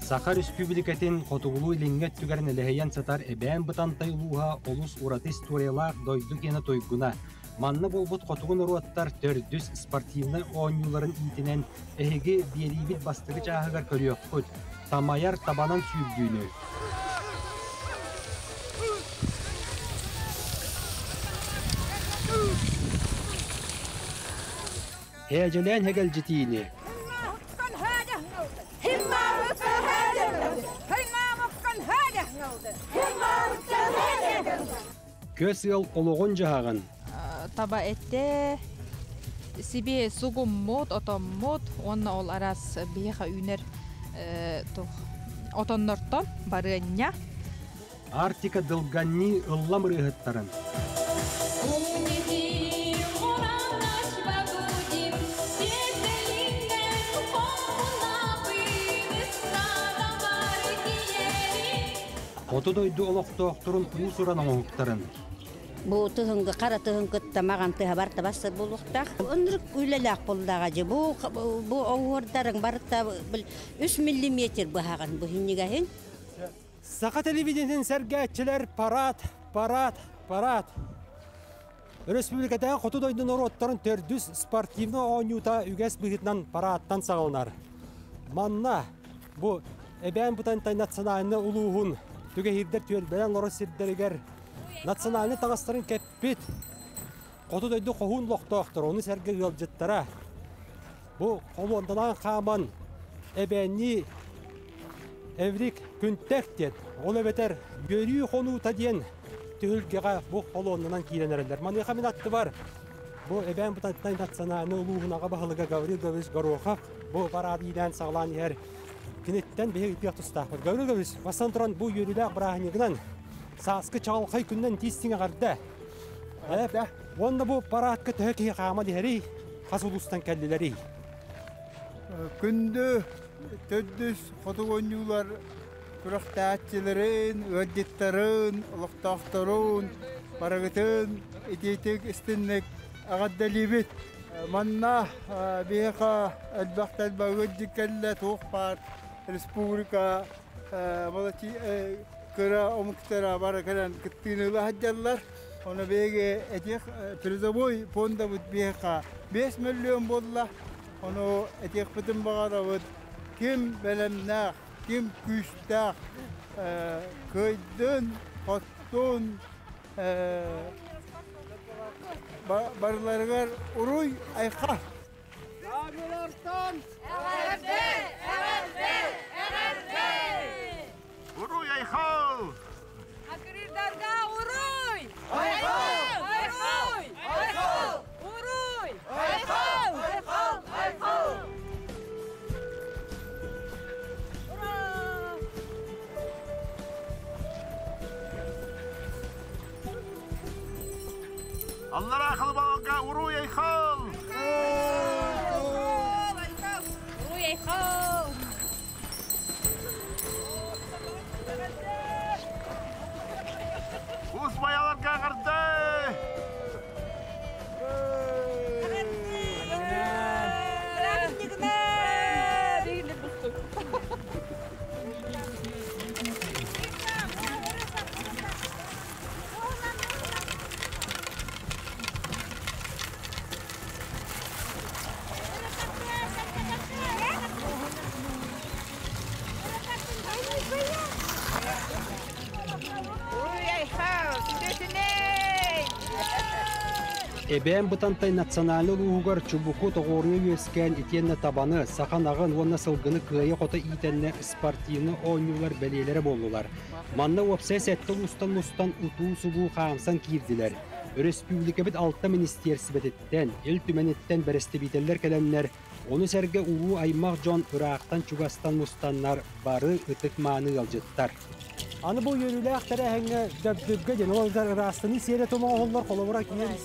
Саха Республикатын Хотугулу илиңгет түгәрен элеһейен сатар эбән бытантай улуha олус уратыс турелах дойду кена тойгуна. Манны болбут Хотугун уруаттар төрдүс спортивны оонюларын итинен эһиги биерибит бастыгы чааһыгар көрүөккүт. Тамаяр табанан сүйүлдүүнү. Heyecanlayan hegel ciddiğini. Köz yıl oluğun cahağın. Taba ette sibi sugummut, otommut, onna ol aras biha üner otonnorton barınya. Artika dılganni ıllam rıhıttarın. Oto doydu oloqtoqturun usuran oğuqtarın. Bu tığıngı, qara tığıngı tamağın tıha barta bastı buluqtaq. Onruk üylelaq buldağacı. Bu oğurdarın barıta 3 millimetre bu hağın, bu hinnigahin. Saqa televizyonun sergətçiler parat. Respublikada Oto doydun oruqtarın tördüs sportivni oğunyuta üges bıhıtnan parattan sağılnar. Manna bu ebən butan natsiyonalini uluğun tüge hirder tüyelbelen oru sirderiger natsiyonalini tağastırın keppit Oto doydu qohun loqtoqtur onu serge yolcıttara. Bu qolondanan qaman ebəni evrik küntek diyen onu beter görüyü konu diyen tühülgeğe bu qolondanan kiyilenerler. Manıqa minatı var. Bu ebən butan natsiyonalini uluğun ağa bahılıga Gavril Gaviç Garoqaq bu paradiden sağlan yer Kinetten behe ipiyat ustaqır. Gavril Gaviç basantıran bu yürüyler bırağınıgınan saskı çalqay künden tistine qarda. Onda bu paratkı tüheki qama diheri qas ulustan kellileri. Күндү төдүс фотогонюлар kuraqtaatçıların, öddetlerin, ılıqtaqtarın, baragıtın, edetik istinlik ağaddalibit. Manna biha elbaqtal bagıddikelle tuğpar Respublika malati kıra omuktara barakalan kıttığını hacjallar. Ona bege edik prizoboy ponda bud biha 5 milyon bolla. Onu edik bütün bağada kim belemnaq, kim küstaq, köydün, hottun, barılargar uruy ayqa. Dağlardan eğerde. Uruy ayqa. Akırdarga uruy. Ayqa. Uruy. Ayqa. Allah akıllı balga uruy ayqa. Uruy ayqa. Usmayalar qarda. Ebən butantay natsiyonalni uluğugar çubuku toğorunu üyesken itienne tabanı, sakan ağın vonna sılgını kıyı kota itenne sportivni oynuyular belelere bollular. Manna opses ettil ustan utuğu subuğu xamsan kirdiler. Respublika bit altta ministersibetetten, el tümenetten bereste biteller kelenler, onu serge uru aymaq John Irak'tan çugastan mustanlar barı ıtık manı yalcıttar. Anı bu yürüyle aktara henge döbdöbge den olgar rastını seyret olan oğullar kolabora kiyeriz.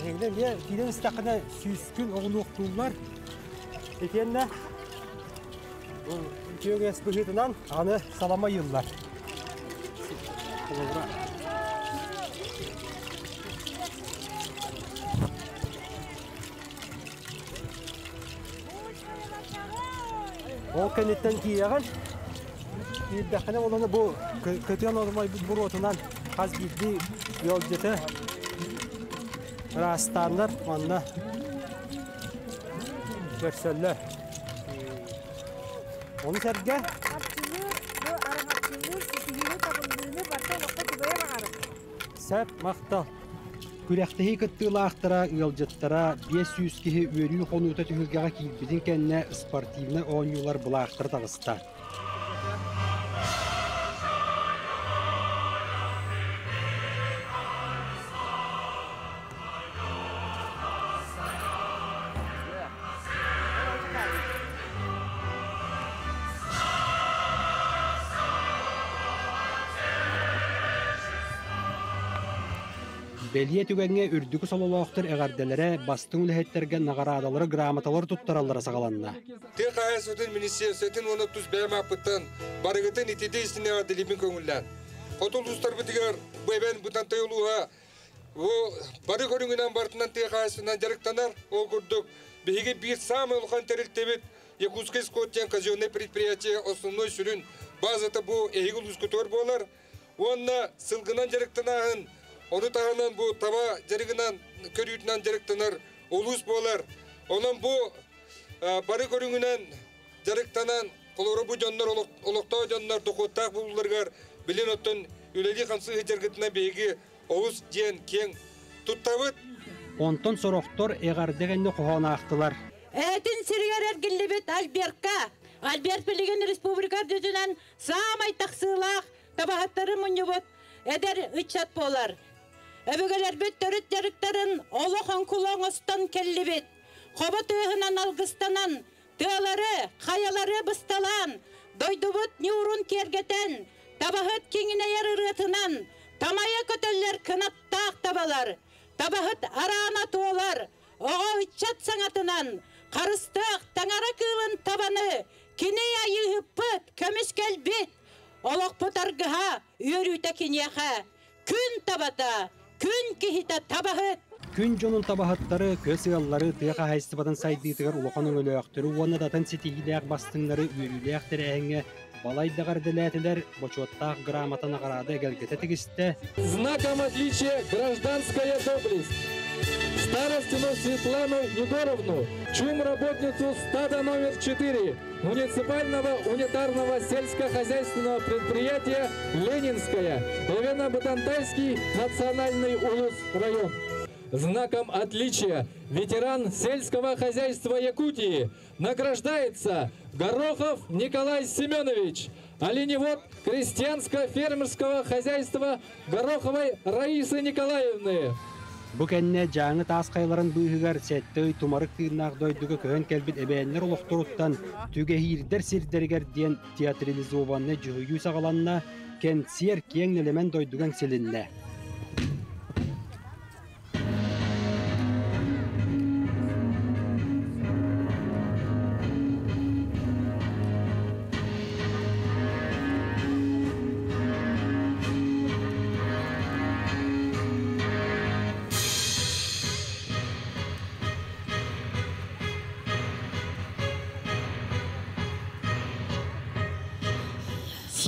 Hengden bir giden istakına süskün oğuluktuğlar. Ekenne Türkiye Respublika'dan anı salama yıllar. Ол кенеттен кияган. Бирдәхне оланы бу көтөн олмай бу ротунан каз бирди yol jete. Rastanlar manna. Görselle. Onu serge. Sep makta. Күрәхтәһи кыттылаахтара, ыалжыттара, 500 киһи үөрүү хонуута түһүлгэҕэ киирбитин кэннэ спортивны оонньуулар булаахтар тагыста. Белие түгәңе үрдүгү сололоохтар эгарделере бастың үлэһеттерге нагараадалары грамоталар туттараллара сагаланна. Тек аясытын министерствотын оны туз бәймаппыттан барыгытын итиде истинеға дилимин көңіллән. Хотул устар бітігер бәйбән бұтан тайылуға бары көріңінен бартынан тек аясынан жарықтанар ол көрдік. Беге бір самый улхан терілтебет Якутская скоттен казенное предприятие основной сүрін базаты бұл эгил ускутор болар. Онна сылғынан жарықтанағын Onu tağınan bu tava jarıgınan körüyütünen jarıktanır ulus bolar. Onun bu barı körüngünen jarıktanan koloro bu canlar olukta canlar tokotak bulurlar. Bilin otun üleli kansı jarıgıtına beygi olus diyen keng tuttavıt. Ondan soroktor eğardegenne kohonaqtılar. Etin sirgerer gillibet Albert'ka. Albert Bilgen Respublika düzünen samay taksılaq tabahatları munyubut eder içat bolar. Öbügeler büttörüt yarıkların olohan kulağıstan kellibet. Koba tığınan algıstanan, tığları, kayaları bıstalan, doydubut nurun kergeten, tabahıt kengine yarırıtınan, tamaya köteller kınattağ tabalar, tabahıt arağına tuğlar, oğa içat sanatından, karıstık tangara kığılın tabanı, kineye yığıpıt, kömüs kelbit, olok putargıha, yürüte kinyeha, kün tabata, Күн кихита табахыт. Күн жонун табахыттары, көз ыаллары тыаха хайстыбатын сайдыытыгар улохонун өлөөхтөрү уонна датын ситигилээх бастыңнары үйрүлээх эһэҥэ балайдагар делээтилер бочуоттаах грамота нагарада эгелгете тигисте. Знаком отличия гражданская доблесть. Старостину Светлану Егоровну, чум-работницу стада номер 4 муниципального унитарного сельскохозяйственного предприятия «Ленинская», Эвено-Бутантайский национальный улус район. Знаком отличия ветеран сельского хозяйства Якутии награждается Горохов Николай Семенович, оленевод крестьянско-фермерского хозяйства Гороховой Раисы Николаевны. Бу кэнне жаңы тааскайларын быыһыгар сеттөй тумарык тыыннаах дойдуга көһөн келбит эбээннер олохторуттан түгэһиирдер сирдеригер диэн театрализованны жыһыйуу сагаланна кенсиер киэң элемен дойдуган силинне.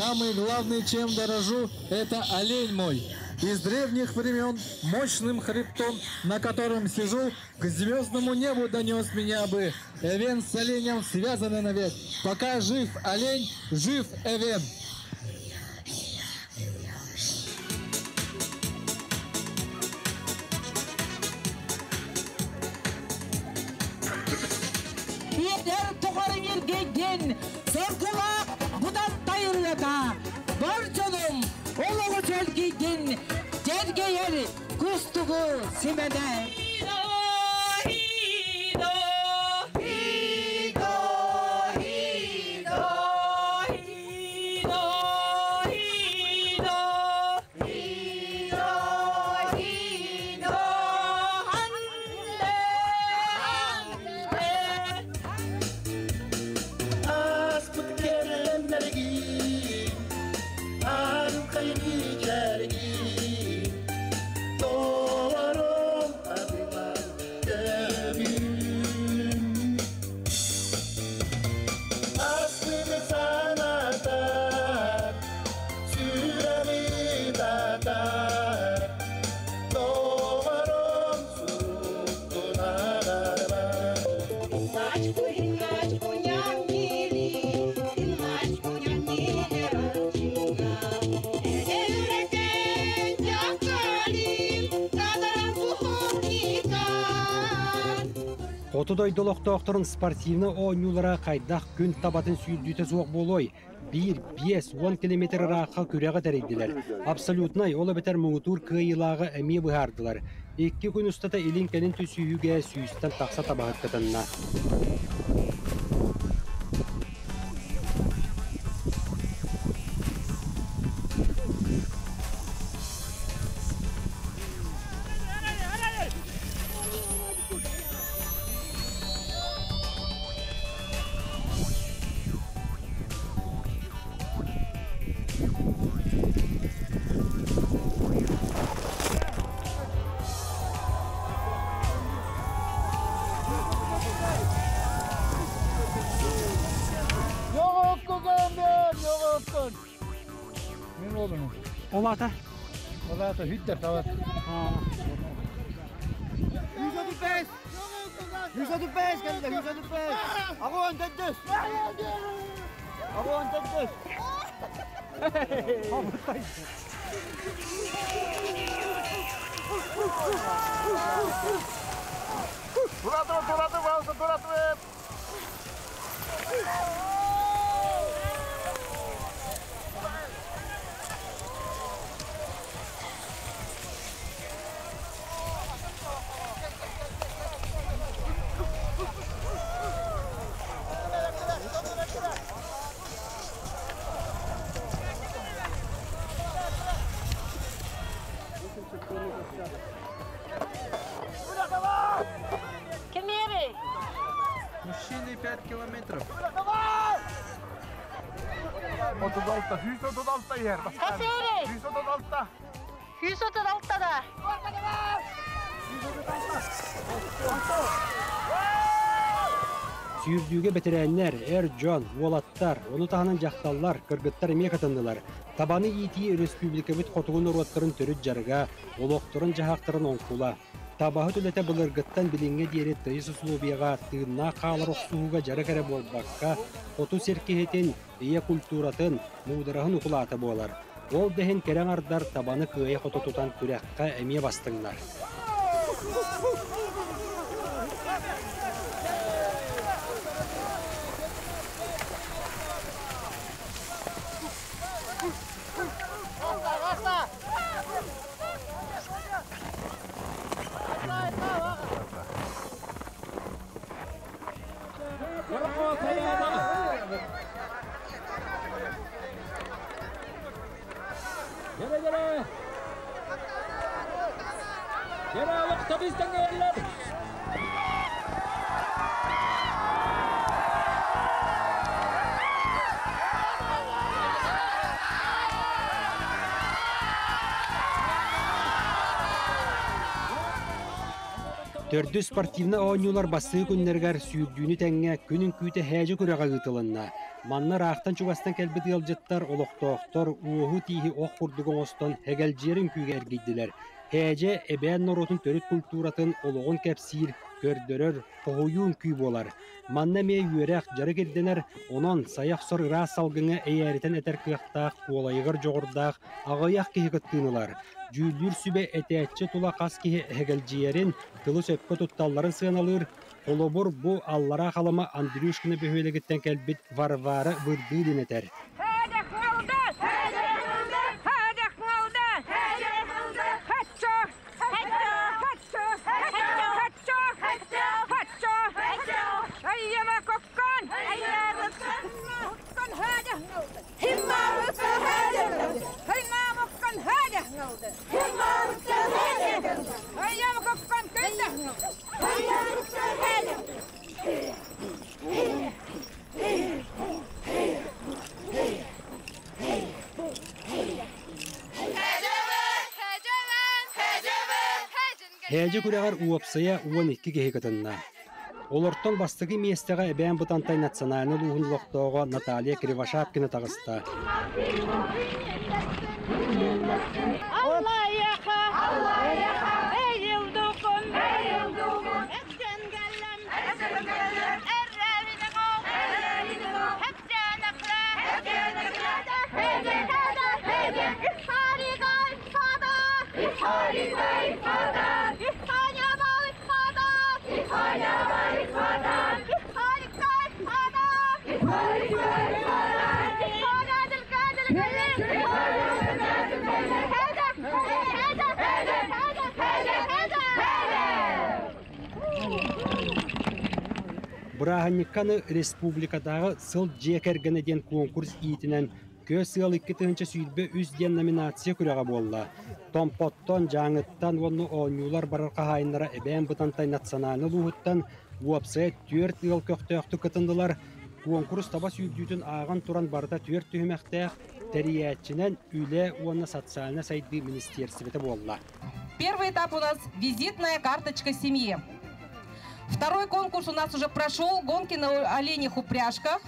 Самый главный, чем дорожу, это олень мой. Из древних времен мощным хребтом, на котором сижу, к звездному небу донес меня бы. Эвен с оленем связаны навек. Пока жив олень, жив Эвен. Borcunum oluğu çölgidin, cergeyer kustuğu simede. Отудой долоқтоқтырын спортивны оңюлара қайдақ күн табатын сүйілдүйті соқ болой. 1-5-10 километр раққа күрәға тәрейділер. Абсолютнай олы бітер мұңытур күйілағы әме бұхардылар. 2 күн ұстата елін кәнін түсүйіге сүйістен тақса табағыт кітінна. Olata? Olata hytter tavat. 105 kali 105. Ako ang dadus. Ako ang dadus. Turat. Мужчины 5 километров. Otudolta, Hyysotudolta järvästä. Hyysotudolta. Hyysotudolta da. Сүйірдүүге бетерәннәр, John, Волаттар, оны тағынан жақталлар, кыргыттар еме қатындылар. Табаны ити республикабет қотығын ұруаттырын түріт жарға, олықтырын жағақтырын оңқула. Табағы түләті бұлыргыттан білінге дейрет тайысы сұлубияға, тыынна қағылар оқсуға жары кәрі болбаққа, қоту серкехетін, ие культуратын, мұғдырағын ұқылаты болар. Ол дәхін кәрен ардар табаны күйе қоты тұтан күрәққа әме бастыңлар. Gel vakti bizden gelirler. Төрдү спортивна оңюлар басы күннергер сүйірдүүні тәңе күнін күйті хәжі күрәға ғытылынна. Манна рақтан чугастан кәлбет елжеттар, олықтоқтар, уғу тейхи оқ құрдығын остан хәгәлжерін күйге әргейділер. Хәжі әбән норотын төрет культуратын олығын кәпсир, көрдөрөр, қоғуюн күй болар. Манна мей үйерәқ жары керденер, онан саяқ сор ырас салгыңа әйәрітен әтер күйақтақ, қолайығыр жоғырдақ, ағаяқ кейі қыттынылар. Жүлдүр сүбе әтәтчі тула қас кейі әгәлжиерін, тылы сөпкі тұтталларын сығаналыр. Олобур бұ аллара қалыма Андрюшкіні бөхөлегіттен кәлбет варвары вырдылын әтер. Хәжі күрәғар уапсая 12 кеге кытынна. Олортон бастығы местеға әбән бұтантай национальны луғын лоқтауға Наталья Кривошапкина тағыста. İspanya var, Burahanникканы республикадағы сыл жекергенеден конкурс иетінен көз сыл 2 сүйілбе үз ден номинация күріға болла. Томпоттон, жаңыттан, оны оңюлар барыр қағайынлара әбән бұтантай национальны луғыттан уапсайт 4 ыл көқтөқты кытындылар. Конкурс таба сүйілдейтін ағын туран барда 4 түйімәқтәқ тәриятчинен үлі оны социальна сайды министерстветі болла. Первый этап у нас визитная карточка семьи. Второй конкурс у нас уже прошел, гонки на оленях упряжках.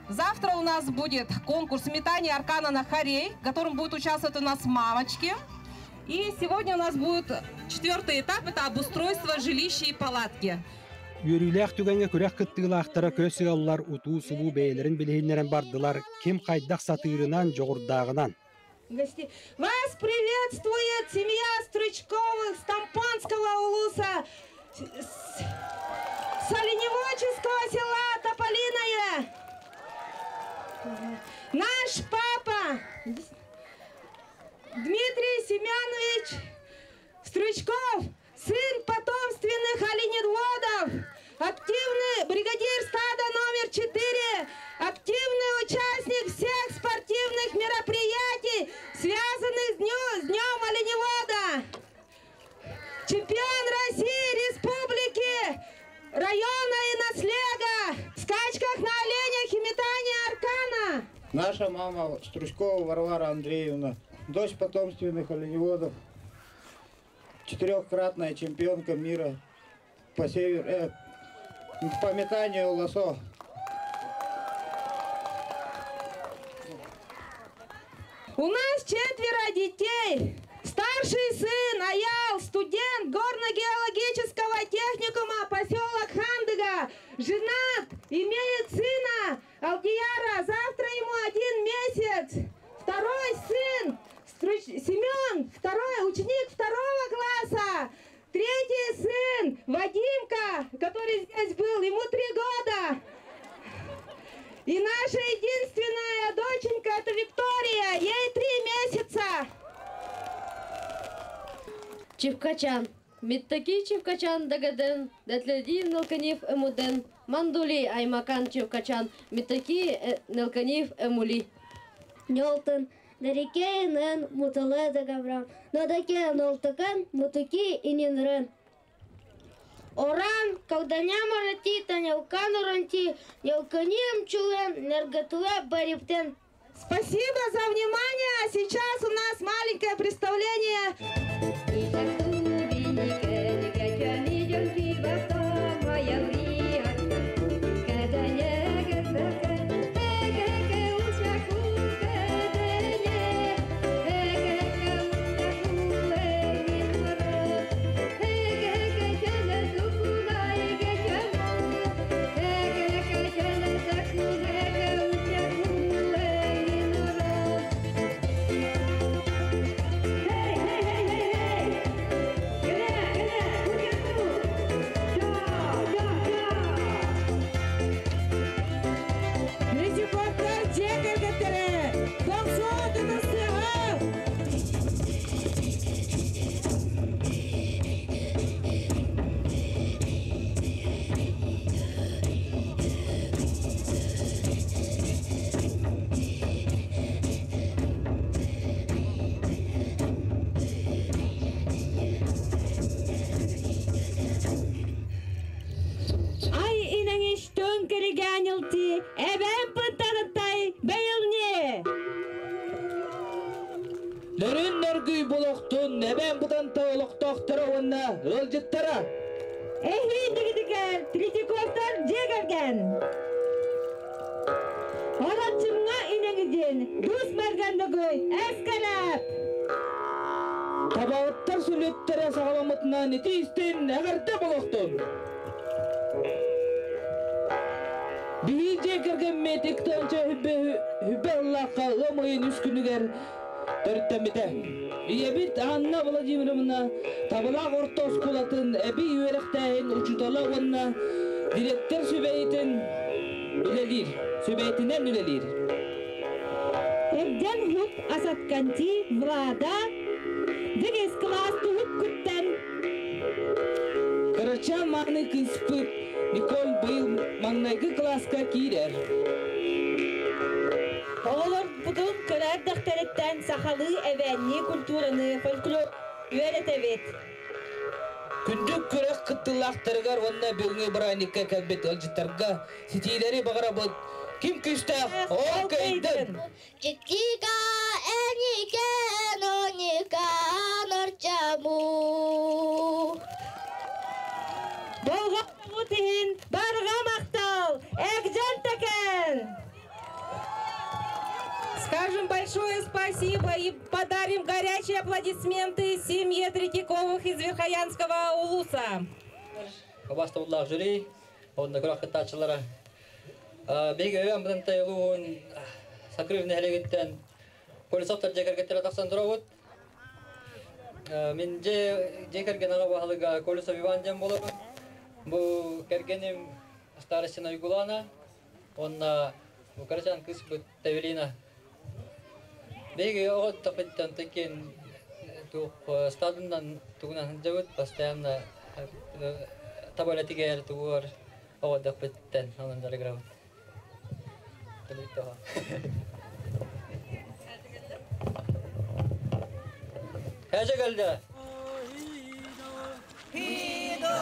Завтра у нас будет конкурс метания аркана на хорей, в котором будут участвовать у нас мамочки. И сегодня у нас будет 4-й этап, это обустройство жилища и палатки. Yürüylək tügenge körək kıttığılaqtara köz yallar utu subu beylerin bilhinlerin bardılar. Kim kaydaq satırından, жоғырдағынан. Вас приветствует семья Стручковых с Тампанского улуса, с оленеводческого села Тополиное. Наш папа Дмитрий Семенович Стручков, сын потомственных оленеводов, активный бригадир стада номер 4, активный участник всех спортивных мероприятий, связанных с Днем оленевода, чемпион России, республики, района и наслега, в скачках на оленях и метании аркана. Наша мама Стручкова Варвара Андреевна, дочь потомственных оленеводов, 4-кратная чемпионка мира по метанию лосо. У нас 4 детей. Старший сын Аял, студент горно-геологического техникума поселок Хандыга, женат, имеет сына Алдияра, завтра ему 1 месяц. Второй сын Семен, ученик 2-го класса. 3-й сын Вадимка, который здесь был, ему 3 года. И наша единственная доченька, это Виктория, ей 3 месяца. Чевкачан. Миттаки Чевкачан дагаден, Датледин Нелканив эмуден, Мандули Аймакан Чевкачан, Миттаки Нелканив эмули. Нёлтан, Дарикейнен Мутале дагавран, Надаке Нолтакан, Мутаки Ининрен. Оран, когда нямарати, Танялкан уранти, Нелканим чулен, Нергатуе бариптен. Спасибо за внимание. А сейчас у нас маленькое представление. Nörün nörgüy buluktun, neben budan tağılıqtaqtıra onunla ılcıttara. Ehli digidigen, Tritikostar jegergen. Oratçımına inengidin, dus mergendögöy, eskelep. Tabağıttar sülüttara sağlamıtına neti istin, əgərdə buluktun. Bir jegergen metiktanca hübbe Allah'a ımayın üskünüger. Törttemide. Yebit Anna Vladimirovna tabılaq ortos kulatın ebi yürekteyin uçutala onunla direktör sübeyitin ülelir. Sübeyitinden ülelir. Evden hut asatkanti Vlada. Degez klas tuhut kutten. Карача маны кыспыт. Николь был маңнайгы класска кирер. Oğullar bugün köler dökterekten sahalı evenli kulturunu folklor öğretebet. Күндүк көрөк кыттылактарыгар онна бүгүнгө браникке калбет алжыттарга ситилери багарабыт. Ким күстә ол кайдын. Чикчика эникен оника норчаму. Болға бұтын барға мақтал, әкжан тәкен. Скажем большое спасибо и подарим горячие аплодисменты семье Третьяковых из Верхоянского улуса. Кабастовлар жюри, он на крах тачлара. Бегаем бдан тайлун сакрывный хелегеттен. Полисофтар жекергеттер атаксан дровут. Мен жекерген агабахалыга колесо виванжем болот. Бу кергеним старостина югулана. Он на Карачан кыспыт тавелина. Беги огот тапеттан текен тух стадынан тугунан жабыт постоянно табалатигер тугор огот тапеттан анан жарграм. Телитоха. Хажа галда. Хидо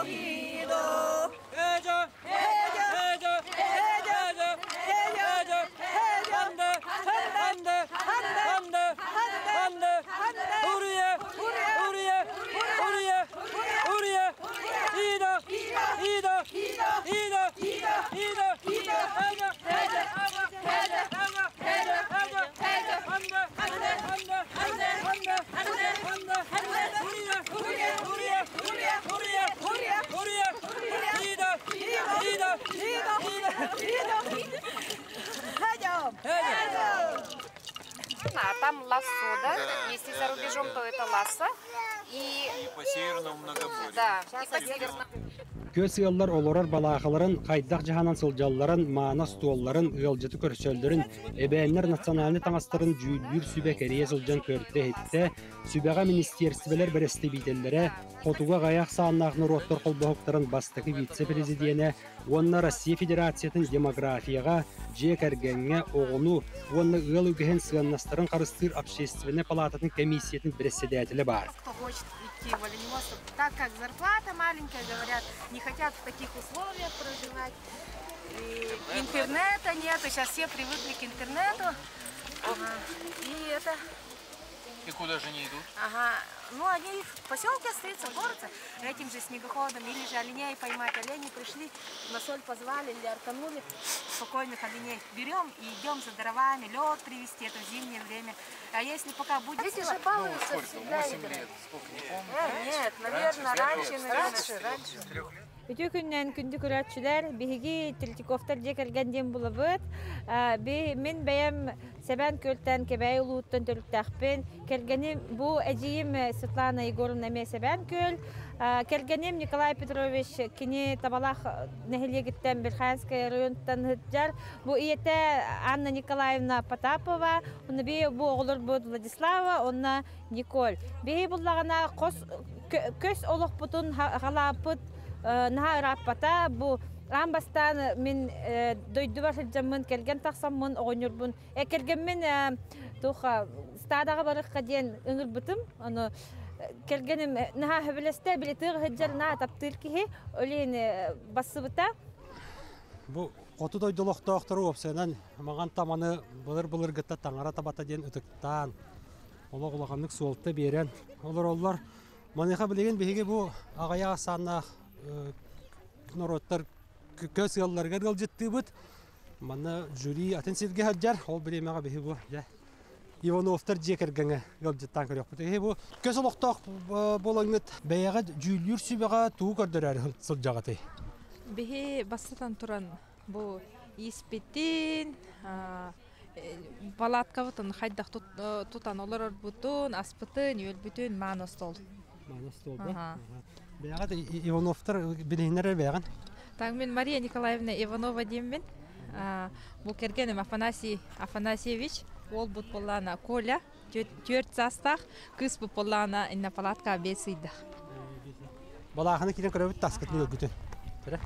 хидо хажа хажа хажа хажа хажа Там лассо, да? Если за рубежом, то это ласса. И по северному многоборье. Да, и по северному. Көз yıllar olorar balağaların, kaydaq jahanan sıljalların, mana stuolların, ılcıtı körçöllerin, ebeğenler nasyonalini tanastırın cüylür sübek eriye sılcan körte hette, sübeğa ministersiveler beresti bidellere, Xotuğa qayaq sağınağını rottor kolboğukların bastıqı vitse-prezidiyene, onna Rossiya Federasiyatın demografiyaga, jekergenge, oğunu, onna ığıl ügehen sığannastırın qarыстыр общественне палататын комиссиятын председателі бар. В Оленеводство, так как зарплата маленькая, говорят, не хотят в таких условиях проживать. И интернета нет, сейчас все привыкли к интернету. Ага. И это... И куда же они идут? Ага. Ну, они в поселке остаются, в городе, этим же снегоходом. Или же оленей поймать. Олени пришли, на соль позвали или арканули спокойных оленей. Берем и идем за дровами, лед привезти, это в зимнее время. А если пока будет... Дети же балуются всегда. 8 лет, сколько, не помню? Нет, наверное, раньше. Bütün günden kündü küratçılar bihigi Tretьяковтар jekelgenden bulabıt. Men beyem seben költen kebey uluttan tölüktahpen. Kelgenim bu ejiyim Svetlana Yegorovna me seben köl. Kelgenim Nikolay Petrovich kini tabalaq nehliye gitten Belkhanskaya rayonundan hıtjar. Bu iyete Anna Nikolayevna Potapova, onu bu oğulur bu Vladislava, ona Nikol. Bihi bullağına kös oluq butun halapıt Naha rapata bu ambastan min doyduvar hıcamın kelgen taqsamın oğunurbun. Kelgenmin tuha stadaga barıqqa diyen ıngırbıtım. Onu kelgenim naha hıbileste biletir hıccal naha taptırkihi öleyin basıbıta. Bu otu doyduluqtaqtırı opsiyondan mağan tamanı bılır gıtta tangara tabata diyen ıtıktan. Ola kulağanlık solta beren. Olur. Manıqa bilegen bihige bu ağaya sanaq Norotlar köz yıllarga gılcıttı bud. Mana jüri atensivge hajjar, ol bilemeğe bihi bu. Ivanovtar jekergenge gılcıttan körüyor. Bu köz oluqtaq bolangıt beyağa jüylür sübeğa tuğu gördürer sılcağatı. Bihi basatan turan bu ispitin, palatkavıtın haydaq tutan olur butun, aspıtın, yölbütün manostol. Manostol da. Beyağa Ivanovtar bilhinler beyağa. Так, мен Мария Николаевна Иванова деймін. Бу кергенем Афанасьевич, ол бут боллана Коля, 4 жастах, кыз бут боллана инна палатка бесыйдах. Балаханы килен көрөбүт таскыт мыл күтүн. Тире.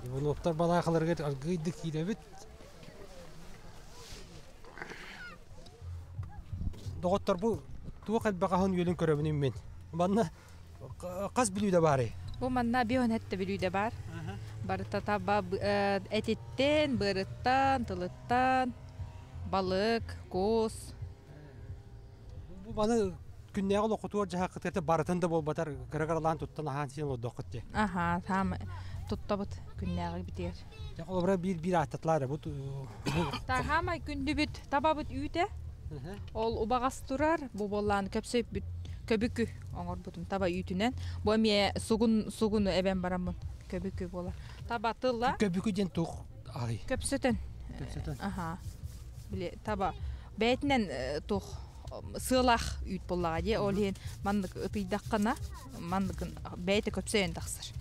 Bunu otlar balaklarga argıydı kirebit. Doktor bu tuğal bakahın yolun köröbünüm ben. Bana kas biliyor da bari. Bu manna bir hette biliyor da bar. Barıta taba etitten, barıttan, tılıttan, balık, koz. Bu bana günneye okutuyor jaha kıtırtı barıtın da bol batar kırıkırılan tuttan ahan sin o dokuttu. Aha, tamam. Tuttabıt günneye biter. Ya olabra bir atatlar bu. Ta hama gündü bit tababıt üyte. Ol ubağas durar bu bollan köpsep bit köbükü oңор butun taba üytünen. Bu emiye sugunu eben baramın köbükü bolar. Taba tılla. Köbükü den tuğ. Ay. Köpseten. Aha. Bile taba beytinen tuğ sığlaq üyt bollağa diye olhen mandık ıtıydaqana mandıkın beyti köpseyen taqsır.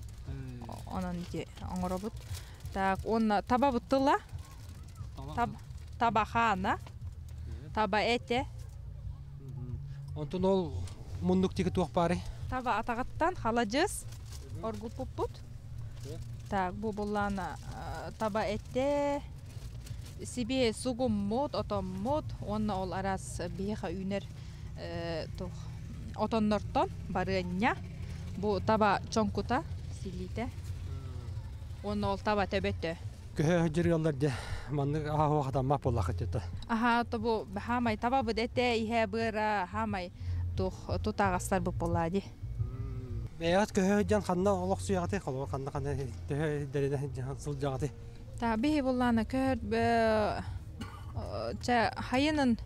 Onun ite oңор but. Так, он таба бутыла. Таба хана. Таба эте. Онтон ол мундук тиги туох бары. Таба атагаттан халажыз. Оргул пуппут. Так, бу боллана таба эте. Сибе сугум мод, отом мод. Онна ол арас бейха үйнер тух отоннортон барыня. Бу таба чонкута силите. Онна ол таба төбөттө. Köhö jürüyorlardı. Mandık aha o kadar map ollak etti. Aha, bu hamay taба bu dete ihe bıra hamay tutağaslar bu polladi. Beyaz köhö can kanna olak suyatı kalı kanna derine sul jagati. Tabii bollana kör ça hayının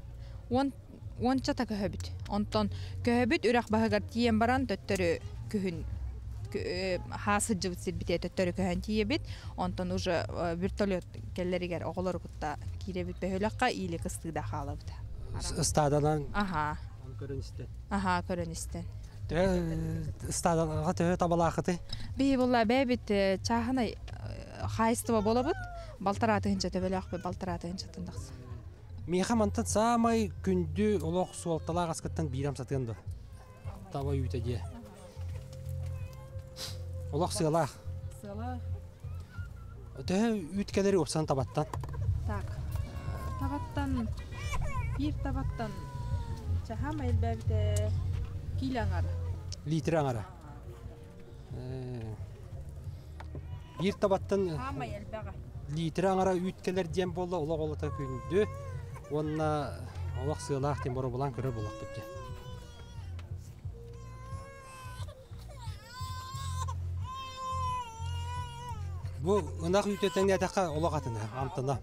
on çata köhöbüt. Onton köhöbüt ürak bahagar tiyen baran töttörü kühün hasıcı bite töttörü köhön tiyebit. Onton уже вертолет келлеригер оголор кутта киребит бөһөлөкка ийли кыстыда халабыт. Стададан. Aha. Көрөнүстен. Aha, көрөнүстен. Стаданга тө табалакыты. Би болла бебит чаханай хайстыва болобут. Балтаратынча төбөлөкпү балтаратынча тындаксы. Меха мантат самай күндү олок суалталак аскаттан бирам сатыгынды. Таба үйтеге. Олак сыйлах. Сыйлах. Тө үткелери опсан табаттан. Так. Табаттан bir табаттан чахама элбебите килаңар. Литр аңара. Bir табаттан Хама элбега. Литр аңара үткелер дем болду, олак олата күндү. Онна олак сыйлах тем боро булан көрөр болак битти. Bu ынак үтөтөң атака олак атына, амтына.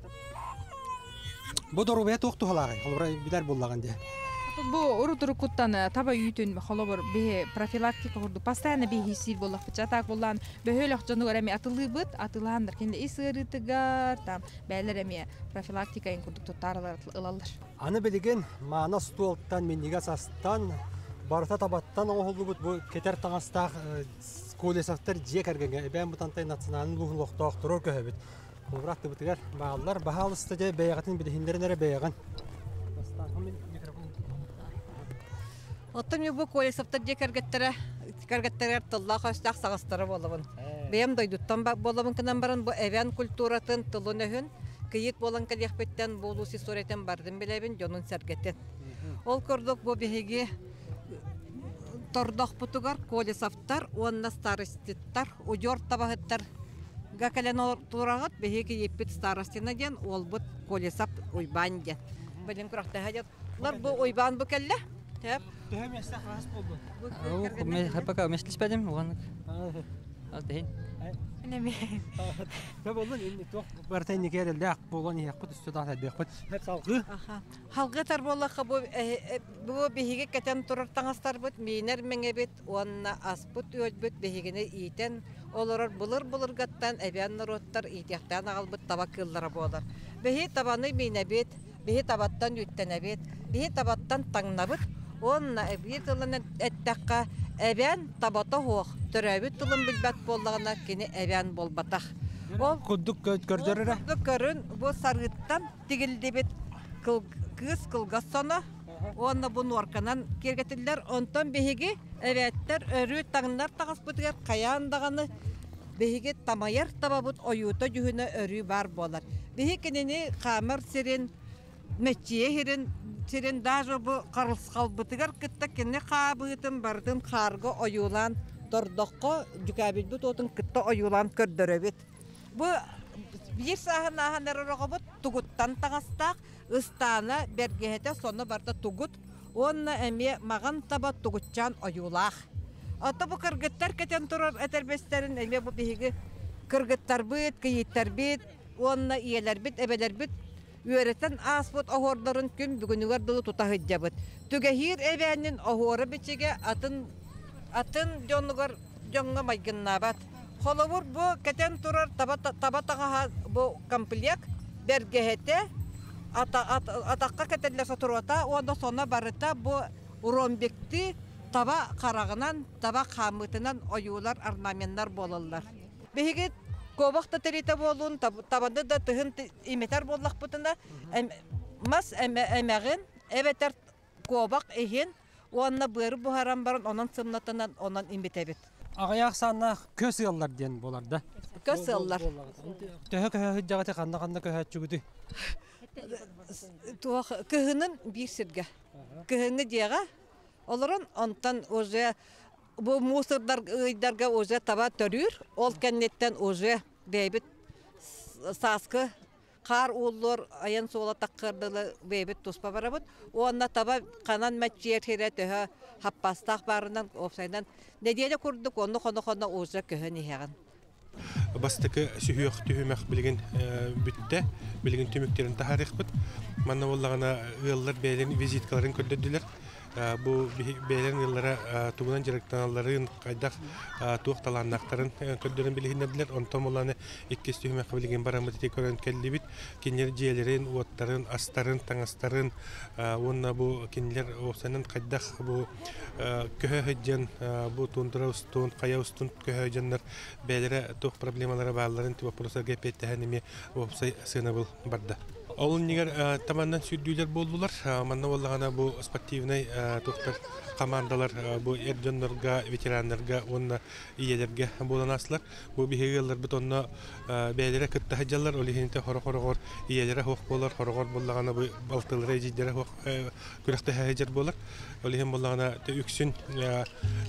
Бу дорубе токту халагай, холбра билер боллаган де. Бу урутуру куттан таба үтүн холобор бе профилактика курду. Постоянно бе хисир боллак бычатак боллан бөһөлөк жону эми атылыбыт, атылгандар. Кенде исырытыгар, там бәйлер эми профилактика ин курду тутарлар ылалар. Аны билген мана стуолттан менниге састан барта табаттан оңолубут бу кетер таңастак колесактар жекерген. Бен бутантай националдын лухлокток турор көһөбүт. Бубратты бутыгар баалар баалысты же бейгатын бидиндернере бейган. Оттон бу колесактар жекергеттерер тылла хостак сагыстары болобун. Бем дойдуттан болобун кынан баран бу эвен культуратын тылынөһүн кыйык болан калехпеттен болус историятен бардым билебин жонун сергетен. Ол көрдүк бу биһиги тордох бутугар колесафтар, онна староститтар, уйор табахыттар гакален турагат биһиги еппит старостина ден ол бут колесап уйбан ден. Билин куракта хаҗатлар бу уйбан бу келле. Теп. Төһөместә хас булды. Мен хапака меслиспедим, уган. Алтын. Энеме. Та болдун инде ток бартай никерел дак болгон як бут үстө дата бек бут. Хеп салгы. Халгытар боллакка бу биһиги кетен турар таңастар бут, минер меңебит, онна аспут ölбүт биһигине итен олорор булыр гаттан эбен роттар итяктан агалбыт табакыллары болар. Биһи табаны минебит, биһи табаттан үттенебит, биһи табаттан таңнабыт. Онна бир тылын эттәкка эбен табата хоох төрөбүт тылым билбет боллагына кини эбен болбатах. Ол кудук көрдөрөрө. Кудук көрүн бу саргыттан тигилдебит кыз кылгассона. Онна бу норканан кергетиллер онтон беһиги эбеттер өрү тагындар тагыс бутгар каяндаганы беһиги тамайар табабут оюта жүһүнө өрү бар болар. Беһи кинини камыр сирин мечие хирин сирин даже бу карылскал бутгар кытта кине кабытын бардын карга оюлан тордокко жүкабилбут отун кытта оюлан көрдөрөбүт. Бу бир саханаханарогобут тугуттан тагастак ыстана бергехете сонна барда тугут онна эме маган таба тугутчан оюлах. Ата бу кыргыттар кетен турар этербестерин эме бу биги кыргыттар бит, кийиттер бит, онна иелер бит, эбелер бит. Үйрөтен аспот охорларын күн бүгүнүгөр дылы тутахыджабыт. Түгехир эбенин охоры бичиге атын жонугор жонга майгыннабат. Холовур бу кетен турар табатага бу комплект бергехете атакка кетелер сатурата, онда сона барыта бу уромбекти таба карагынан, таба камытынан оюлар, орнаменттар болалар. Беги кобакта терите болун, табанды да тыгын иметер боллак бутына, мас эмеген, эбетер кобак эген, онна быры бухаран барын, онан сымнатынан, онан иметебет. Агаяк санна көз яллар ден болар да. Көз яллар. Төһө жагаты канда көһө чүгүдү. Туох кыһынын бир сирге. Кыһыны диага олорон онтан уже бу мусордар ыйдарга уже таба төрүр, ол кеннеттен уже бебит саскы кар уллор аян сола таккырдылы бебит туспа барабыт. Онна таба канан мәчер хиретө хаппастак барынан опсайдан недеде курдук онны коно уже кыһыны хаган. Бастыкы сүйөк түһүмәк билген бүтте, билген түмүктерин тарих бит. Манна боллагана ыллар бәйлен визиткаларын көрдөдүлөр. Бу бәйлен ыллара тугунан директорларын кайдак тукталаннактарын көрдөрөн билгендер. Онтон боланы иккес түһүмәк билген барамыт көрөн келди бит. Кинер жээлерин, уоттарын, астарын, таңастарын, онна бу кинлер осанын кайдак бу көһөҗен, бу тундыра устун, кая устун көһөҗеннер бәйлере тух проблемалары барларын вопросларга петтәһенеме опсай сынабыл барда. Олын нигер тамандан сүрдүлөр болдулар. Манна боллагана бу спортивный тухтар командалар бу эрдөннөргө, ветерандарга, онна иелерге боланаслар. Бу бигелер бутонна бәйлере кытта хаҗалар, олихинте хорогор иелере хок болар, хорогор боллагана бу балтылары жидере хок күрәктә хаҗар болар. Олихин боллагана үксүн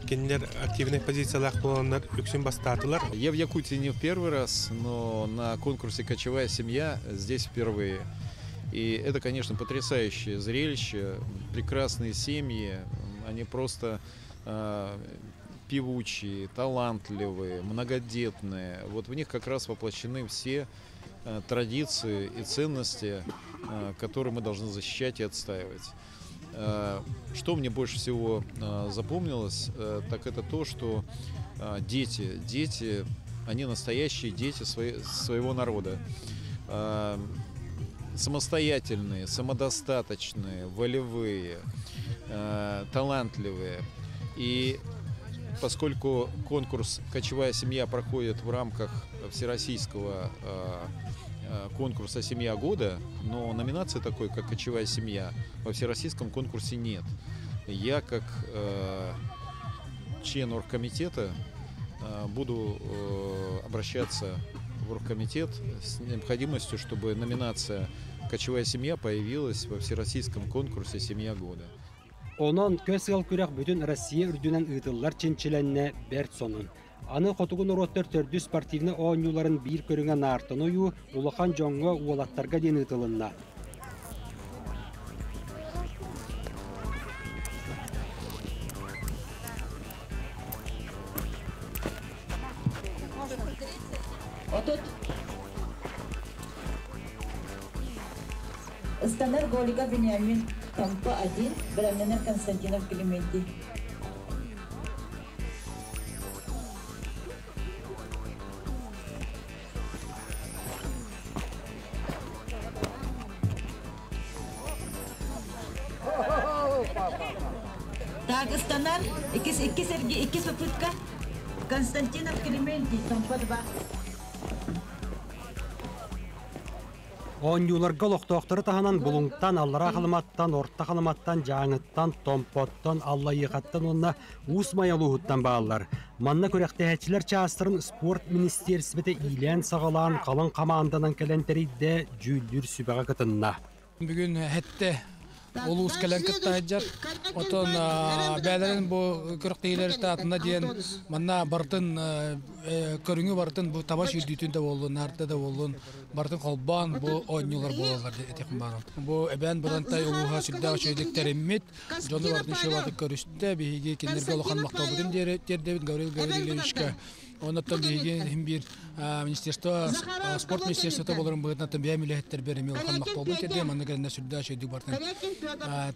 кинлер активный позициялар боланнар, үксүн бастатылар. Я в Якутии не в первый раз, но на конкурсе «Кочевая семья» здесь впервые. И это, конечно, потрясающее зрелище, прекрасные семьи, они просто певучие, талантливые, многодетные. Вот в них как раз воплощены все традиции и ценности, которые мы должны защищать и отстаивать. Что мне больше всего запомнилось, так это то, что дети, они настоящие дети своего народа. Самостоятельные, самодостаточные, волевые, талантливые. И поскольку конкурс «Кочевая семья» проходит в рамках всероссийского конкурса «Семья года», но номинации такой, как «Кочевая семья», во всероссийском конкурсе нет. Я, как член оргкомитета, буду обращаться в оргкомитет с необходимостью, чтобы номинация «Кочевая семья» появилась во всероссийском конкурсе «Семья года». Онон көз ел күрәк бүтін Россия үрдінен ұйтылар ченчеленне бәрт сонын. Аны қотығын ұроттар төрді спортивны оңюларын бір көріңен артын ойу, улахан жоңға уолаттарға ден ұйтылынна. Стандар Голика Вениамин, Кампа 1, Браменер Константинов Клементи. Так, Дагыстаннан 2 попытка. Константинов Клементий, Томпадба. Оңюларга лохтоқтары таханан булуңтан, аллара қалыматтан, орта қалыматтан, жаңыттан, томпоттан, алла иқаттан онна уус маялуғыттан бағалар. Манна көректәхетчілер частырын спорт министерсібеті илен сағалан қалын қаманданан кәлентерейді жүлдір сүбәға кытынна. Бүгін әтті Улус кәлен кыттайджар, отон бәлерін бұл күріктейлер статына дейін манна бартын көріңі бартын бұл табаш үйдейтін де болуын, нарты да болуын, бартын қолбан бұл ойнылар болалар етекім барым. Бұл әбән бұрантай ұлуға сүлдағы шөйдіктер еммет, жоны бартын шөбаты көрісті, бейге кендерге олыған мақтау бұдын дердебін Гаврил ішкі. Оннаттан бейген бір министерство, спорт министерство боларын бұғытнаттан бәй милеттер беремел қан мақтау бұл керде, манна кәрінді сүлді шөйдік бартын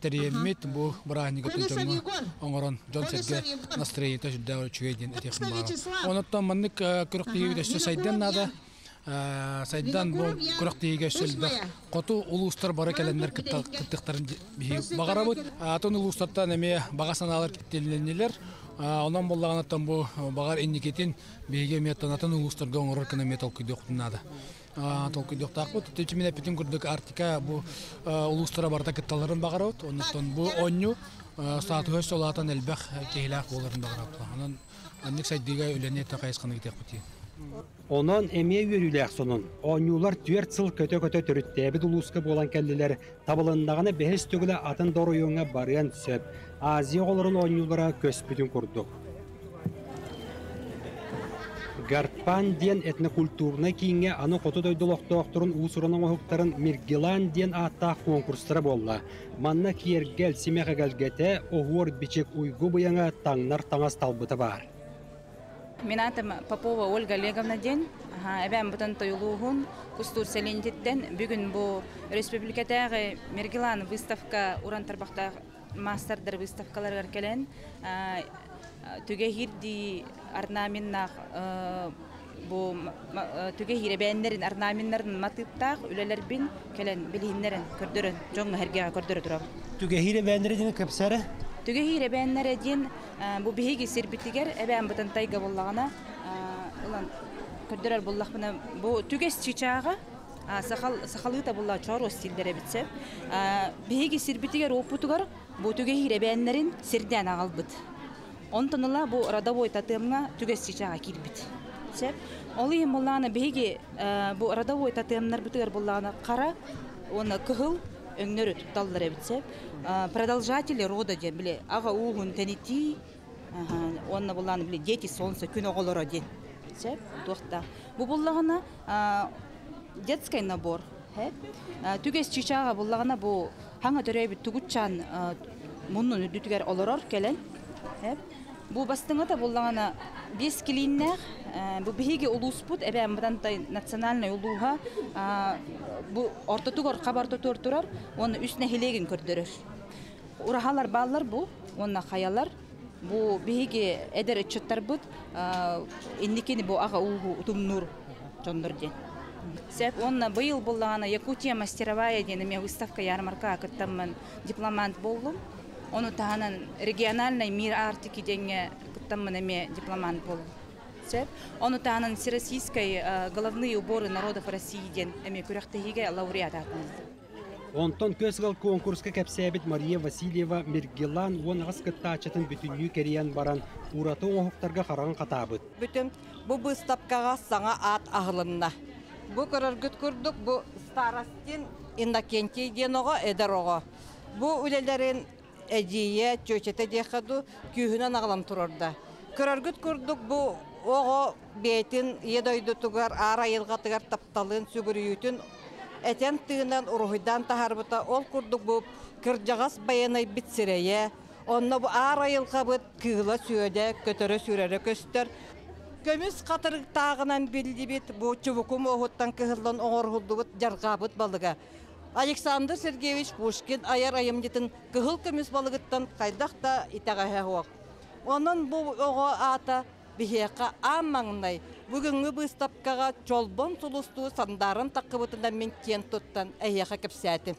тәрейеммет бұл бұрағыны көптін жоңы оңырын жон серге настроениета сүлді чүйеден әтекім бағым. Оннаттан маннық көріктегі өсі сайдан нада, сайдан бұл көріктегі өсілді қоту ұлыстар бары кәлендер кіттіқтарын бағара бұд. Атын ұлыстардан әме баға саналар кеттелінелер. Онан боллағанаттан бұл бағар энникетін бейге меттанатын ұлыстарға оңырыр кінеме толкүйді құтынады. Толкүйді құтақ бұд. Төтчі мен әпетін күрдік артика бұл ұлыстара барда кітталарын бағара бұд. Онықтан бұл оңю сааты өз солатын әлбәқ кейләқ боларын бағара бұд. Онан әннік сайдыға өлене тақайысқаны кетек бұд. Онан әме өріләқ сонын. Оңюлар 4 сыл көтө-көтө түріттәбі дұлысқы болан кәлілер табылындағаны бәхіс төгілі атын доройуыңа барыян сөп. Азия оларын оңюлара көспүтін күрдік. Гарпан ден этнокультурна кейінге аны қоты дойдылықтықтырын ұсырының оғықтарын Миргелан ден аттақ конкурстары болла. Манна киергел семеғагәлгеті оғуыр бичек уйгу бұяңа таңнар таңас талбыты бар. Мен атым Попова Ольга Олеговна ден, әбән бұтын тойылуғын күстур сәлендеттен бүгін бұл республикатағы Миргелан выставка урантарбақта мастердер выставкалар кәлен түге хирди орнаменнақ түге хире бәннерін орнаменнарын матыптақ үлелер бін кәлен білгенлерін көрдірін, жоңғы әргеға көрдірі тұрам. Түге хире бәннері дені көпсәрі? Түге хире бәннері ден бұл бігі сербітігер әбән бұтын тайға болағына көрдірер болақ бұна бұл түгес чичаға сақалыта бұла чору стилдері бітсеп. Бігі сербітігер опытығар бұл түге хире бәннерін серден ағал бұд. Онтаныла бұл радовой татымға түгес чичаға келбіт. Олы ем болағына бігі бұл радовой татымнар бұтығар болағына қара, оны күхіл өңнөрі тұтталдыр әбітсеп. Продолжатели рода ден, біле, аға уғын тәнети, онына болағына, біле, дети солнца күн оғылыра ден. Бұл болағына детский набор. Түгес чичаға болағына бұл хаңа түрәйбі түгітчан мұнын үдітігер олырар кәлін. Бұл бастыңа да болағына 5 килиннәр, бұл бігі ұлыс бұд, әбән бұдантай национальный ұлуға бұл ортатығыр қабарты тұртырар, оны үстіне хелеген көрдірір. Урахалар балар бұл, онына қаялар, бұл бігі әдір үтчеттар бұд, ендекені бұл аға ұлғы ұтымнұр жондырден. Онына бұйыл болағына Якутия мастеровая денеме выставка ярмарка күттамын дипломант болдым. Оны тағанан региональный мир артики денге күттамын әме дипломант болдым. Оны тағанан Всероссийской головные уборы народов России ден әме күректегеге лауреат атымызды. Онтон көсгал конкурска кәпсәбет Мария Васильева Миргелан он ағыз кыттачатын бүтінні кериян баран ураты оғықтарға қарағын қатабыд. Бүтін бұл выставкаға саңа ат ағылынна. Бұл көріргіт күрдік, бұл старостин Иннокентий ден оға, әдір оға. Бұл үлелерін әдейе, чөчеті декаду күйінен ағылан тұрырда. Көріргіт күрдік, бұл оға бейтін едойды тұғар, ара елғатығар тапталын сүгіріютін әтен тыынан ұрғыдан тахарбыта ол күрдік бұл кіржағас баянай бітсірeye, онна бұл ара елға бұд күйіла сүйеде көтірі сүрері көстер. Көміс қатырық тағынан білді бет бұл чүвікім оғыттан күйілден оңырғылды бұд жарға бұд балыға. Александр Сергеевич Пушкин аяр айымдетін күйіл көміс балығыттан қайдақта итағайа оқ. Онын бұл оғы ата бихеқа аммаңнай. Бүгінгі выставкаға чолбон тұлысту сандарын таққыбытында мен кен тұттан әйеға кепсәтім.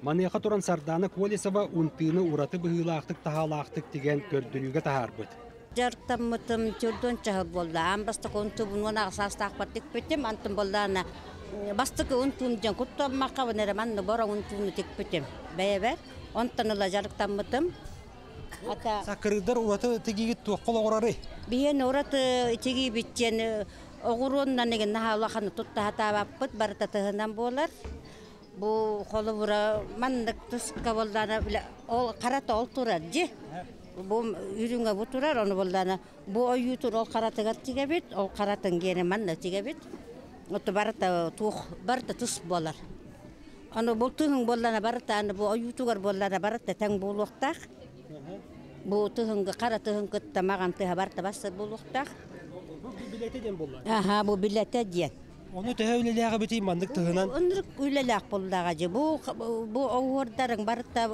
Манеха туран Сардана Колесова унтыны ураты быһылаахтык таһалаахтык деген көрдүрүүгө таһаарбыт. Жарктаммытым түрдөн чахыл болду. Амбастык унтубун онага састаакпат тикпетем, антым болдана бастык унтун жан куттамакка бенере манны бора унтуну тикпетем. Бэйбер, онтаныла жарктаммытым. Ата Сакырыдар ураты тигиги туаккол огорары. Биен ураты тиги битчен огурондан деген нахалаханы тутта хатабаппыт барта тыгынан болар. Бу холубура мандык туска болдана ол карата ол турар же. Бу үрүнгө бу турар, оны болдана бу оютур ол каратыгар тигебит, ол каратын гене манна тигебит. Отто барта тух барта тус болар. Аны бул тыгын болдана барта аны бу оютугар болдана барта тең болуктак. Бу тыгынга каратыгын кытта маган тыга барта басса болуктак. Бу билетеден болар. Аха, бу билетеден. Onu töhöylelege biti mandık tığınan. Onruk üylelek boldaga je. Bu oğurdarın barıta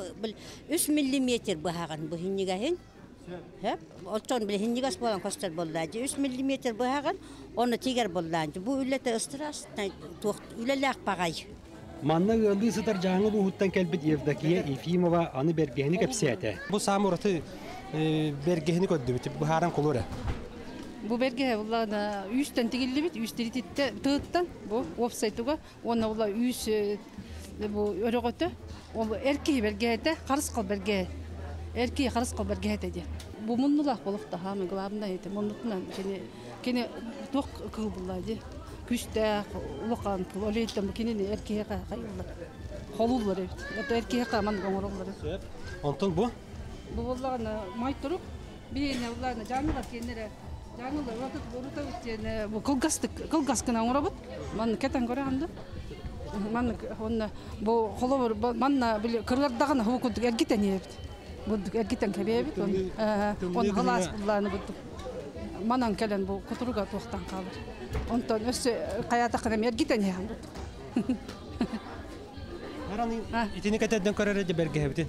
3 millimetre bu hagan bu hinniga hin. Hep olton bile hinnigas bolan kostar boldaga 3 millimetre bu hagan onu tiger boldaga. Bu üylete ıstras tuht üylelek bagay. Manna öldü sıtar janı bu huttan kelbit evdakiye Efimova anı bergehini kapsiyete. Bu samuratı bergehini koddubit bu haran kolora. Bu belge ulan 100 tane tigilli bit 100 titte tığıttan bu website'ga ona ulan 100 bu örgütü o erkeği belgede karıs kal belge erkeği karıs kal belge dedi. Bu munnulak bolukta ha men glabında ete munnutlan kene tok kıl buladı. Küste ulukan kıl oleytem kene erkeğe kayıllar. Holullar evet. Ya da erkeğe kaman gomorullar. Ondan bu? Bu ulan mayturuk bir ne ulan canlılar kenere Jangan waktu baru tahu bu kulgas kena orang buat, mana kita orang anda, mana honna bu kalau mana beli kerja dagan aku kudu ergita ni, buat ergita kebaya itu, on halas bulan buat, mana kalian bu kuturuga tuh tangkal, onton kayak tak kena ergita ni anda. Harani, ini kata dan kerja je berge betul.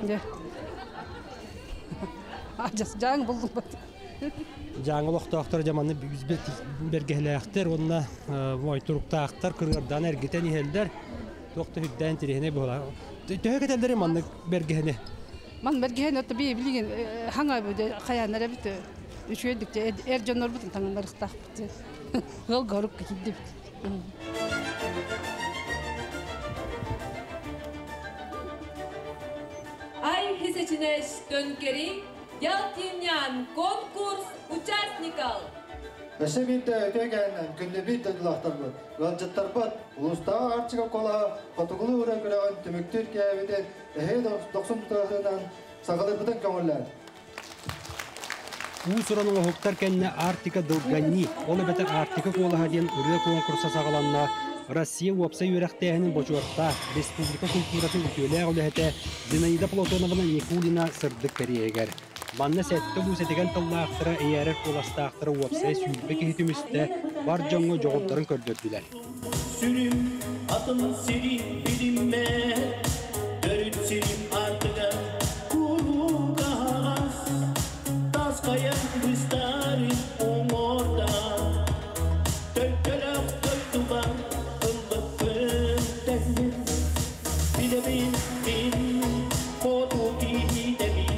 Ya. Ajas jang buldum. Жаңыл оқтақтар жаманы бізбет бергелектер, онна войтруктақтар кыргардан эргитен ихелдер. Тоқты хүдден тирехне бола. Төһө кетелдер манны бергене. Ман бергене то би билген хаңа бүде каянара бит. Үшөдүкте эр жонор бутун таңдарыктак бит. Гол горуп кидди. Ай хисечинеш төнкери Ялтиньян конкурс участников. Эсебитте өтөгенен күндөбит дылактарбы. Галжаттарбат улустагы арчыга кола фотогулу ура көрөгөн түмүктүр кебиден эхе 90-тан сагалыбытын көңүллөр. Bu soranın hoktar kenne Artika Dolgani, onu bete Artika kolahadien urda konkursa sağalanna Россия уапса юрактәһенең бочуарта республика культурасы үтүлә олехете Зинаида Платоновна Никулина сырдык кәриегәр. Манна сәтте бу сәтегән тыллаактыра эйәрер коластаактыра уапса сүлбе кехитүмүстә бар жоңго жогоптарын көрдөрдүләр. Sürüm atın seri bilinme Görüt serim artığa Kuru kahas Tas kayan kızların umurda Tölkölök töltuban Illıkın denir Bir de bildim Kodu bir de bil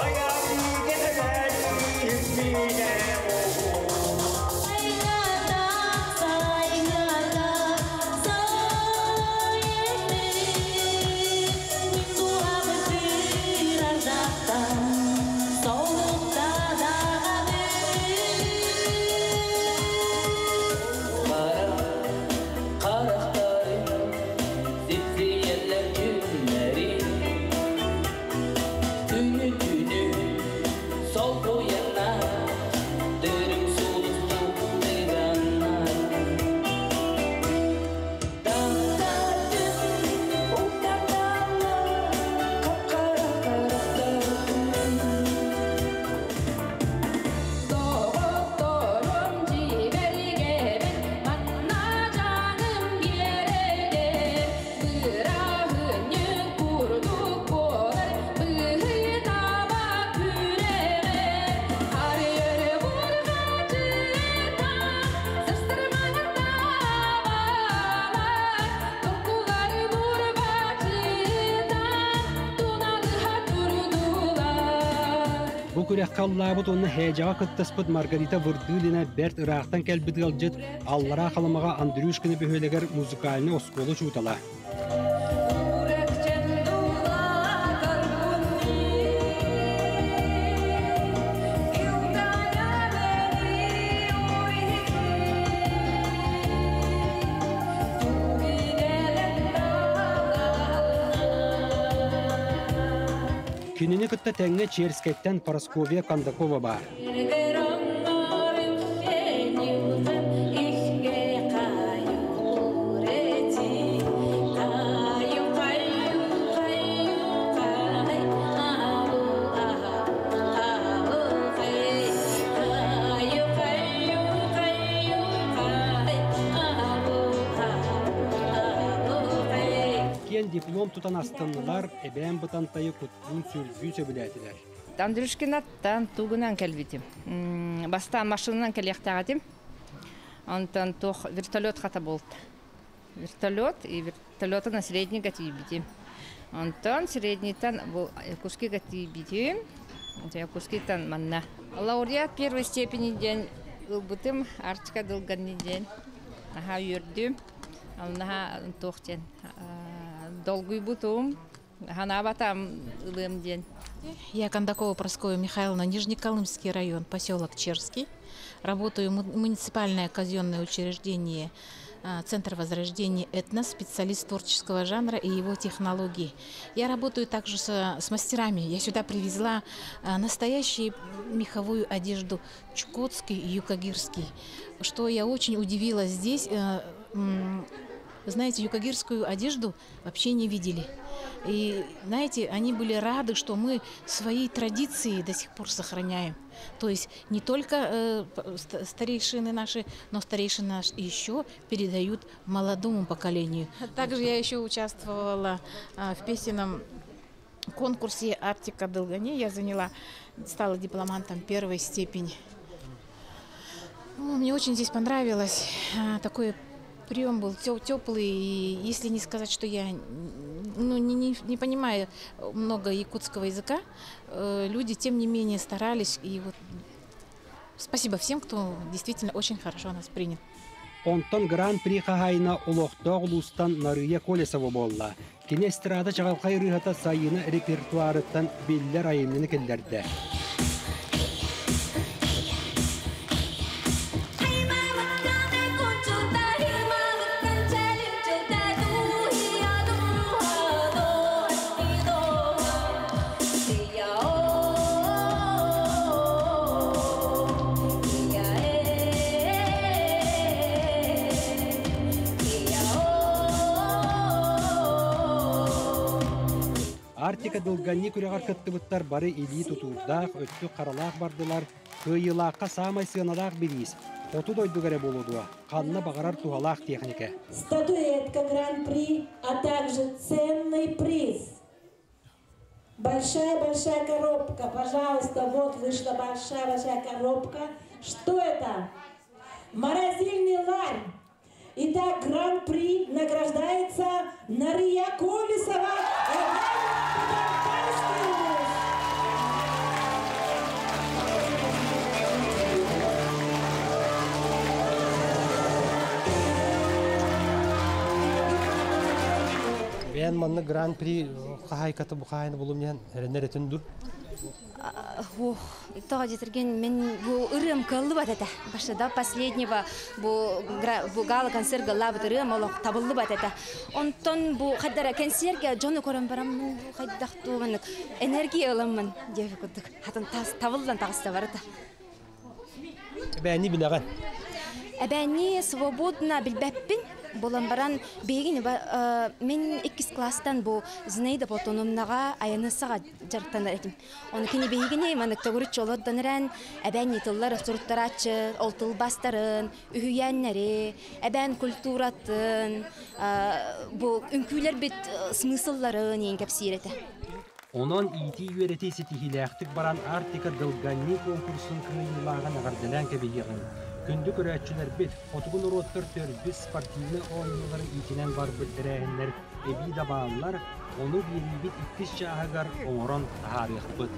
I күрәк қаллабыт оны хәжаға кыттаспыт Маргарита Вырдылина Берт Ирақтан кәлбіт қалжыт аллара қалымаға Андрюшкіні бөхөлегер музыкальны осколы жутала. Күніні күтті тәңне Черскеттен Парасковия Кондакова бар. Диплом тутан астынлылар эбән бытантайы куттун сүрзүн сөбіләтілер. Андрюшкинаттан тугунан кәлбетім. Бастан машинынан кәлектағатым. Антан тоқ вертолет қата болды. Вертолет и вертолеты на средний гатибитим. Антан среднитан куски гатибитим. Кускитан манна. Лауреат первой степени день бутым артика долганный день. Наха юрдым. Наха тоқтен. Долгий бутум, Ханабатам день. Я Кондакова Прасковья Михайловна, Нижнеколымский район, поселок Черский. Работаю в муниципальное казенное учреждение Центр возрождения «Этнос», специалист творческого жанра и его технологий. Я работаю также с мастерами. Я сюда привезла настоящую меховую одежду чукотский и юкагирский. Что я очень удивилась здесь. Вы знаете, юкагирскую одежду вообще не видели. И, знаете, они были рады, что мы свои традиции до сих пор сохраняем. То есть не только старейшины наши, но старейшины наши еще передают молодому поколению. Также я еще участвовала в песенном конкурсе «Артика Долгани». Я стала дипломантом первой степени. Мне очень здесь понравилось. Такой прием был теплый, и если не сказать, что я не понимаю много якутского языка, люди тем не менее старались. И вот спасибо всем, кто действительно очень хорошо нас принял. Онтон гран-при хахайна улохтоқ лустан Нария Колесова болла. Кинестрада чағалқай рыхата сайыны репертуарыттан биллер айымнını келдерді. Артика Долгани күрәгәр кыттыбыттар бары или тутурдақ, өттү қаралақ бардылар, кыйылаққа самай сыналақ берейіз. Оту дойдугаре болудуа, қанна бағарар тухалақ техника. Статуэтка гран-при, а также ценный приз. Большая-большая коробка. Пожалуйста, вот вышла большая-большая коробка. Что это? Морозильный ларь. Итак, гран-при награждается Нария Колесова. Ben manna гран-при қайкаты бұқайны болу мен әрінер дүр. Тоға жетірген мен бұл ұрым кылы бат әті. Башыда последнего бұл гала концерт гала бат ұрым олық табылы бат әті. Онтон бұл қаддара концертге жоны көрім барам бұл қайдақту мәнік энергия ұлымын деп күттік. Хатын табылдан тағыста бар әті. Әбәні білеген? Әбәні свободна білбәппін. Болан баран бегін мен 2 класстан бұл Зинаида Платоновнаға аянысыға жарықтан әдім. Оны кені бегіне манықта көріт жолыддан әрән әбән етілер сұрттар атшы, олтыл бастарын, үйәннәрі, әбән культуратын, бұл үнкүйлер бет смысылларын ең кәпсиреті. Онан ити үйереті сетихиләқтік баран Артика Долгани конкурсын күйілағын ағардылан кәбейеғін. Күнді көрәтшілер бет, отығын ұроттыр төрбіз спортивны ойынларын итінен бар бүттірәйінлер әбей дабағылар, оны берейбет иттіс жағығар оңырын тағарық бұд.